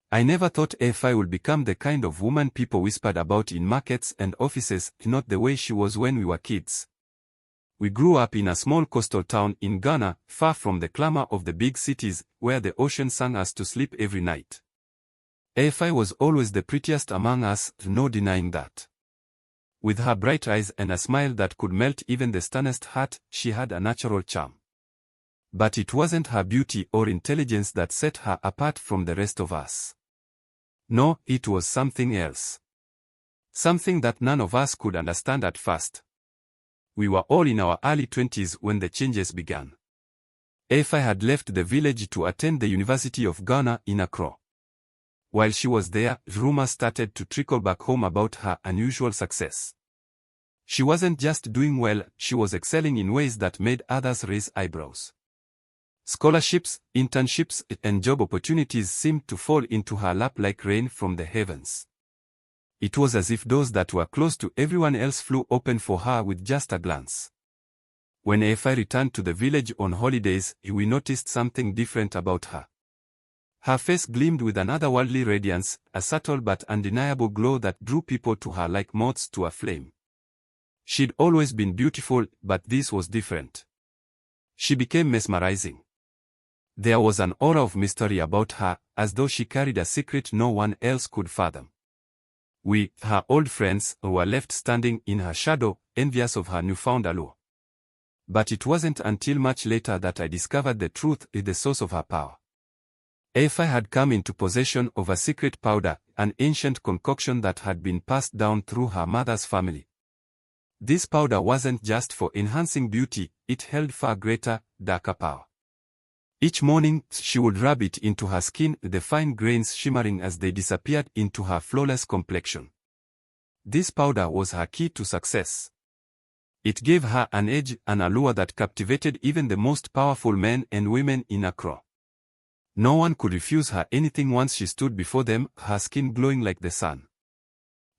I never thought AFI would become the kind of woman people whispered about in markets and offices, not the way she was when we were kids. We grew up in a small coastal town in Ghana, far from the clamor of the big cities, where the ocean sang us to sleep every night. AFI was always the prettiest among us, no denying that. With her bright eyes and a smile that could melt even the sternest heart, she had a natural charm. But it wasn't her beauty or intelligence that set her apart from the rest of us. No, it was something else. Something that none of us could understand at first. We were all in our early 20s when the changes began. AFI had left the village to attend the University of Ghana in Accra. While she was there, rumors started to trickle back home about her unusual success. She wasn't just doing well, she was excelling in ways that made others raise eyebrows. Scholarships, internships, and job opportunities seemed to fall into her lap like rain from the heavens. It was as if doors that were closed to everyone else flew open for her with just a glance. When AFI returned to the village on holidays, we noticed something different about her. Her face gleamed with an otherworldly radiance, a subtle but undeniable glow that drew people to her like moths to a flame. She'd always been beautiful, but this was different. She became mesmerizing. There was an aura of mystery about her, as though she carried a secret no one else could fathom. We, her old friends, were left standing in her shadow, envious of her newfound allure. But it wasn't until much later that I discovered the truth, the source of her power. AFI had come into possession of a secret powder, an ancient concoction that had been passed down through her mother's family. This powder wasn't just for enhancing beauty, it held far greater, darker power. Each morning, she would rub it into her skin, the fine grains shimmering as they disappeared into her flawless complexion. This powder was her key to success. It gave her an edge, an allure that captivated even the most powerful men and women in Accra. No one could refuse her anything once she stood before them, her skin glowing like the sun.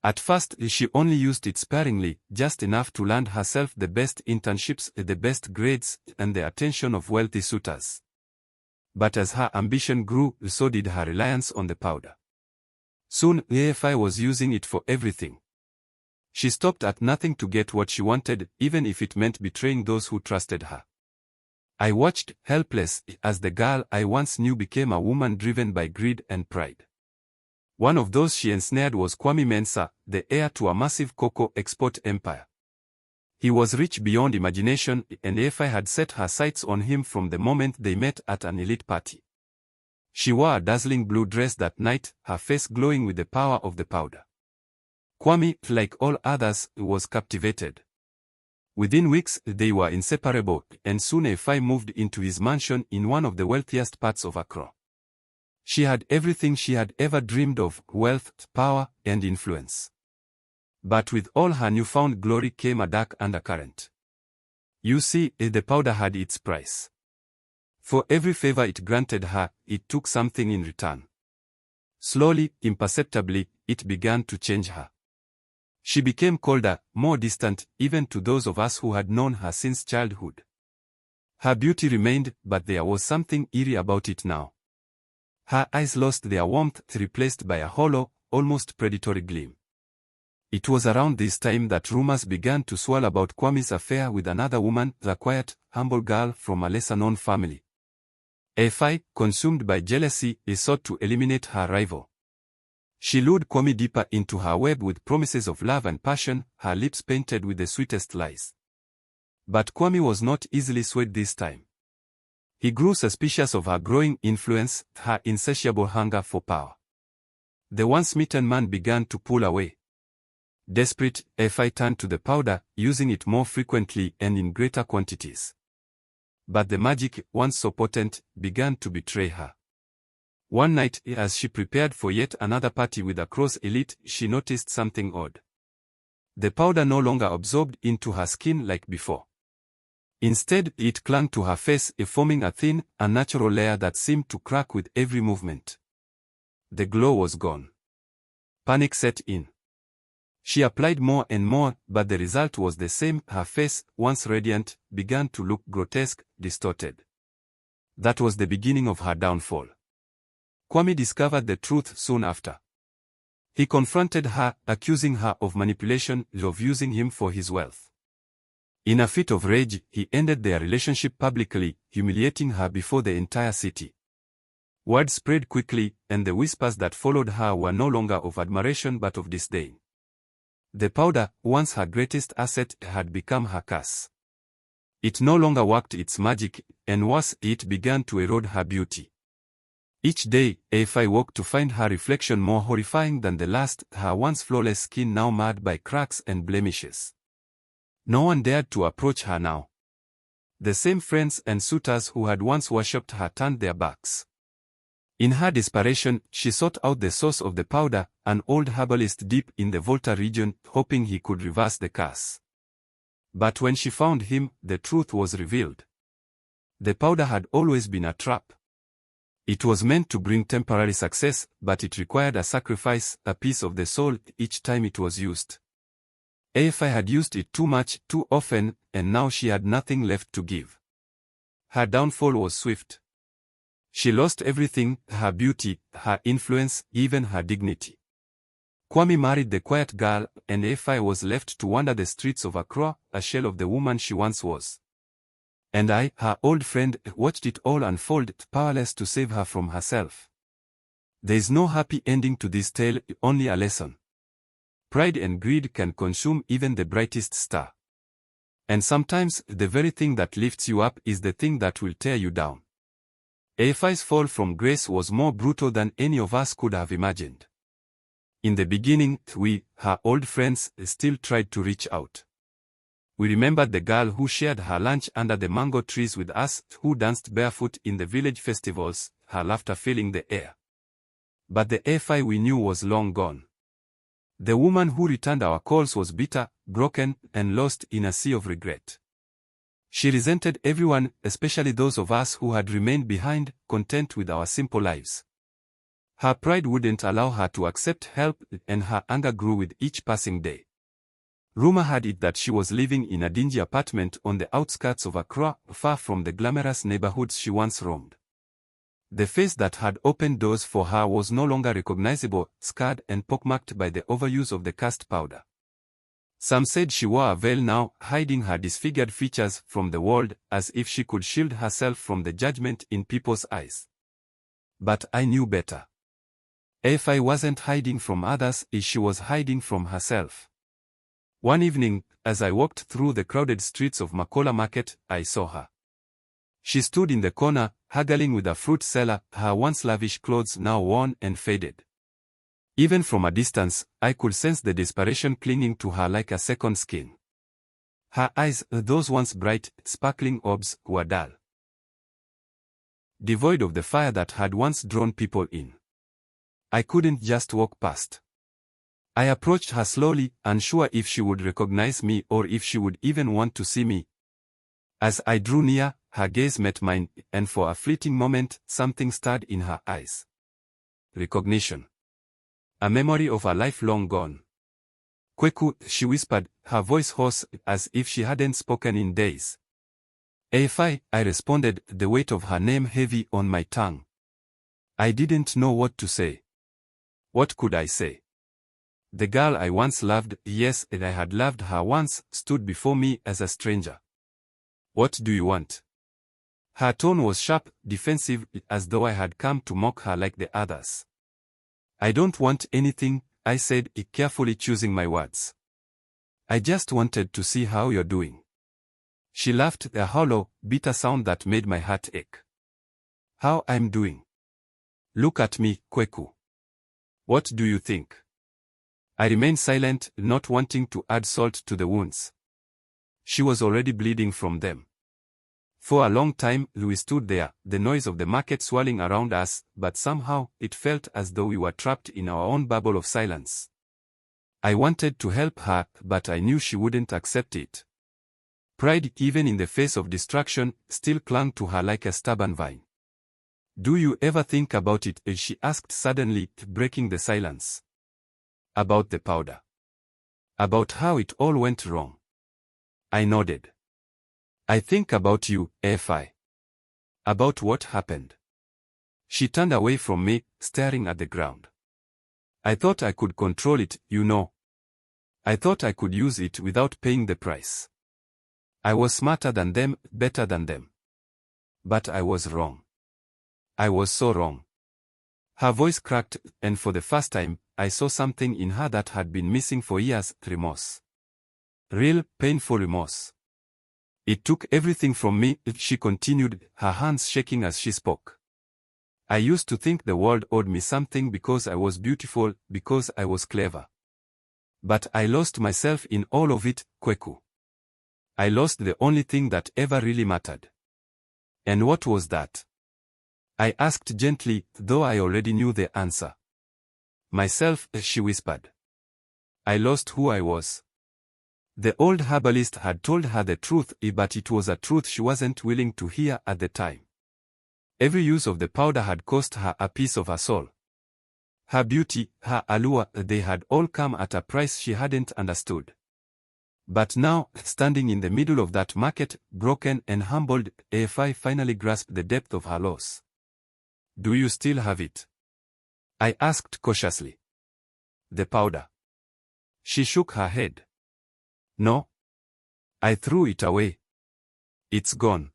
At first, she only used it sparingly, just enough to land herself the best internships, the best grades, and the attention of wealthy suitors. But as her ambition grew, so did her reliance on the powder. Soon, AFI was using it for everything. She stopped at nothing to get what she wanted, even if it meant betraying those who trusted her. I watched, helpless, as the girl I once knew became a woman driven by greed and pride. One of those she ensnared was Kwame Mensah, the heir to a massive cocoa export empire. He was rich beyond imagination, and AFI had set her sights on him from the moment they met at an elite party. She wore a dazzling blue dress that night, her face glowing with the power of the powder. Kwame, like all others, was captivated. Within weeks, they were inseparable, and soon AFI moved into his mansion in one of the wealthiest parts of Accra. She had everything she had ever dreamed of: wealth, power, and influence. But with all her newfound glory came a dark undercurrent. You see, the powder had its price. For every favor it granted her, it took something in return. Slowly, imperceptibly, it began to change her. She became colder, more distant, even to those of us who had known her since childhood. Her beauty remained, but there was something eerie about it now. Her eyes lost their warmth, replaced by a hollow, almost predatory gleam. It was around this time that rumors began to swirl about Kwame's affair with another woman, the quiet, humble girl from a lesser-known family. AFI, consumed by jealousy, sought to eliminate her rival. She lured Kwame deeper into her web with promises of love and passion, her lips painted with the sweetest lies. But Kwame was not easily swayed this time. He grew suspicious of her growing influence, her insatiable hunger for power. The once smitten man began to pull away. Desperate, AFI turned to the powder, using it more frequently and in greater quantities. But the magic, once so potent, began to betray her. One night, as she prepared for yet another party with Accra's elite, she noticed something odd. The powder no longer absorbed into her skin like before. Instead, it clung to her face, forming a thin, unnatural layer that seemed to crack with every movement. The glow was gone. Panic set in. She applied more and more, but the result was the same. Her face, once radiant, began to look grotesque, distorted. That was the beginning of her downfall. Kwame discovered the truth soon after. He confronted her, accusing her of manipulation, of using him for his wealth. In a fit of rage, he ended their relationship publicly, humiliating her before the entire city. Word spread quickly, and the whispers that followed her were no longer of admiration but of disdain. The powder, once her greatest asset, had become her curse. It no longer worked its magic, and worse, it began to erode her beauty. Each day, Afi woke to find her reflection more horrifying than the last, her once flawless skin now marred by cracks and blemishes. No one dared to approach her now. The same friends and suitors who had once worshipped her turned their backs. In her desperation, she sought out the source of the powder, an old herbalist deep in the Volta region, hoping he could reverse the curse. But when she found him, the truth was revealed. The powder had always been a trap. It was meant to bring temporary success, but it required a sacrifice, a piece of the soul, each time it was used. Afi had used it too much, too often, and now she had nothing left to give. Her downfall was swift. She lost everything, her beauty, her influence, even her dignity. Kwame married the quiet girl, and Afi was left to wander the streets of Accra, a shell of the woman she once was. And I, her old friend, watched it all unfold, powerless to save her from herself. There is no happy ending to this tale, only a lesson. Pride and greed can consume even the brightest star. And sometimes, the very thing that lifts you up is the thing that will tear you down. Afi's fall from grace was more brutal than any of us could have imagined. In the beginning, we, her old friends, still tried to reach out. We remembered the girl who shared her lunch under the mango trees with us, who danced barefoot in the village festivals, her laughter filling the air. But the Afi we knew was long gone. The woman who returned our calls was bitter, broken, and lost in a sea of regret. She resented everyone, especially those of us who had remained behind, content with our simple lives. Her pride wouldn't allow her to accept help, and her anger grew with each passing day. Rumor had it that she was living in a dingy apartment on the outskirts of Accra, far from the glamorous neighborhoods she once roamed. The face that had opened doors for her was no longer recognizable, scarred and pockmarked by the overuse of the cast powder. Some said she wore a veil now, hiding her disfigured features from the world, as if she could shield herself from the judgment in people's eyes. But I knew better. Afi wasn't hiding from others, she was hiding from herself. One evening, as I walked through the crowded streets of Makola Market, I saw her. She stood in the corner, haggling with a fruit seller, her once lavish clothes now worn and faded. Even from a distance, I could sense the desperation clinging to her like a second skin. Her eyes, those once bright, sparkling orbs, were dull. Devoid of the fire that had once drawn people in. I couldn't just walk past. I approached her slowly, unsure if she would recognize me or if she would even want to see me. As I drew near, her gaze met mine, and for a fleeting moment, something stirred in her eyes. Recognition. A memory of a life long gone. Kweku, she whispered, her voice hoarse, as if she hadn't spoken in days. Afi, I responded, the weight of her name heavy on my tongue. I didn't know what to say. What could I say? The girl I once loved, yes, and I had loved her once, stood before me as a stranger. What do you want? Her tone was sharp, defensive, as though I had come to mock her like the others. I don't want anything, I said, carefully choosing my words. I just wanted to see how you're doing. She laughed, a hollow, bitter sound that made my heart ache. How I'm doing? Look at me, Kweku. What do you think? I remained silent, not wanting to add salt to the wounds. She was already bleeding from them. For a long time, we stood there, the noise of the market swirling around us, but somehow, it felt as though we were trapped in our own bubble of silence. I wanted to help her, but I knew she wouldn't accept it. Pride, even in the face of destruction, still clung to her like a stubborn vine. Do you ever think about it? She asked suddenly, breaking the silence. About the powder. About how it all went wrong. I nodded. I think about you, Afi. About what happened. She turned away from me, staring at the ground. I thought I could control it, you know. I thought I could use it without paying the price. I was smarter than them, better than them. But I was wrong. I was so wrong. Her voice cracked, and for the first time, I saw something in her that had been missing for years: remorse. Real, painful remorse. It took everything from me, she continued, her hands shaking as she spoke. I used to think the world owed me something because I was beautiful, because I was clever. But I lost myself in all of it, Kweku. I lost the only thing that ever really mattered. And what was that? I asked gently, though I already knew the answer. Myself, she whispered. I lost who I was. The old herbalist had told her the truth, but it was a truth she wasn't willing to hear at the time. Every use of the powder had cost her a piece of her soul. Her beauty, her allure, they had all come at a price she hadn't understood. But now, standing in the middle of that market, broken and humbled, AFI finally grasped the depth of her loss. Do you still have it? I asked cautiously. The powder. She shook her head. No. I threw it away. It's gone.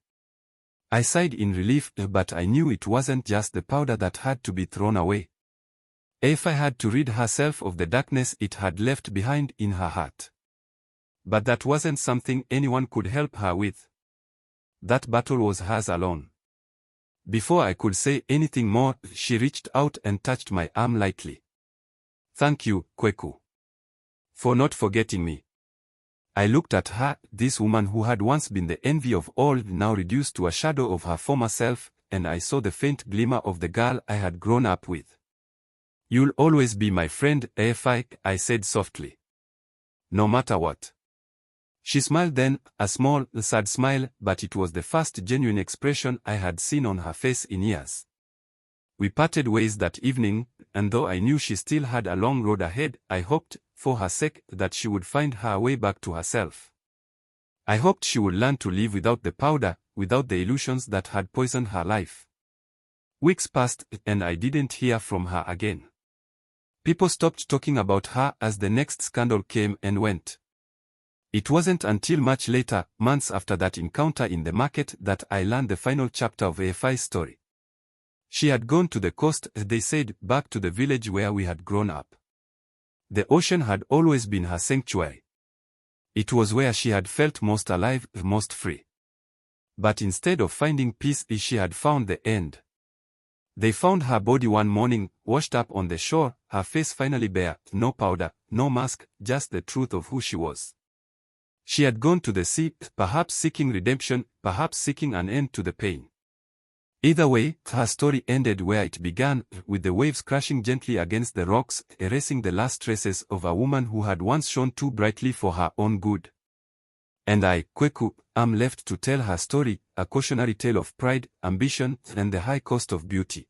I sighed in relief, but I knew it wasn't just the powder that had to be thrown away. AFI had to rid herself of the darkness it had left behind in her heart. But that wasn't something anyone could help her with. That battle was hers alone. Before I could say anything more, she reached out and touched my arm lightly. Thank you, Kweku. For not forgetting me. I looked at her, this woman who had once been the envy of all, now reduced to a shadow of her former self, and I saw the faint glimmer of the girl I had grown up with. You'll always be my friend, AFI, I said softly. No matter what. She smiled then, a small, sad smile, but it was the first genuine expression I had seen on her face in years. We parted ways that evening, and though I knew she still had a long road ahead, I hoped, for her sake, that she would find her way back to herself. I hoped she would learn to live without the powder, without the illusions that had poisoned her life. Weeks passed, and I didn't hear from her again. People stopped talking about her as the next scandal came and went. It wasn't until much later, months after that encounter in the market, that I learned the final chapter of AFI's story. She had gone to the coast, they said, back to the village where we had grown up. The ocean had always been her sanctuary. It was where she had felt most alive, most free. But instead of finding peace, she had found the end. They found her body one morning, washed up on the shore, her face finally bare, no powder, no mask, just the truth of who she was. She had gone to the sea, perhaps seeking redemption, perhaps seeking an end to the pain. Either way, her story ended where it began, with the waves crashing gently against the rocks, erasing the last traces of a woman who had once shone too brightly for her own good. And I, Kweku, am left to tell her story, a cautionary tale of pride, ambition, and the high cost of beauty.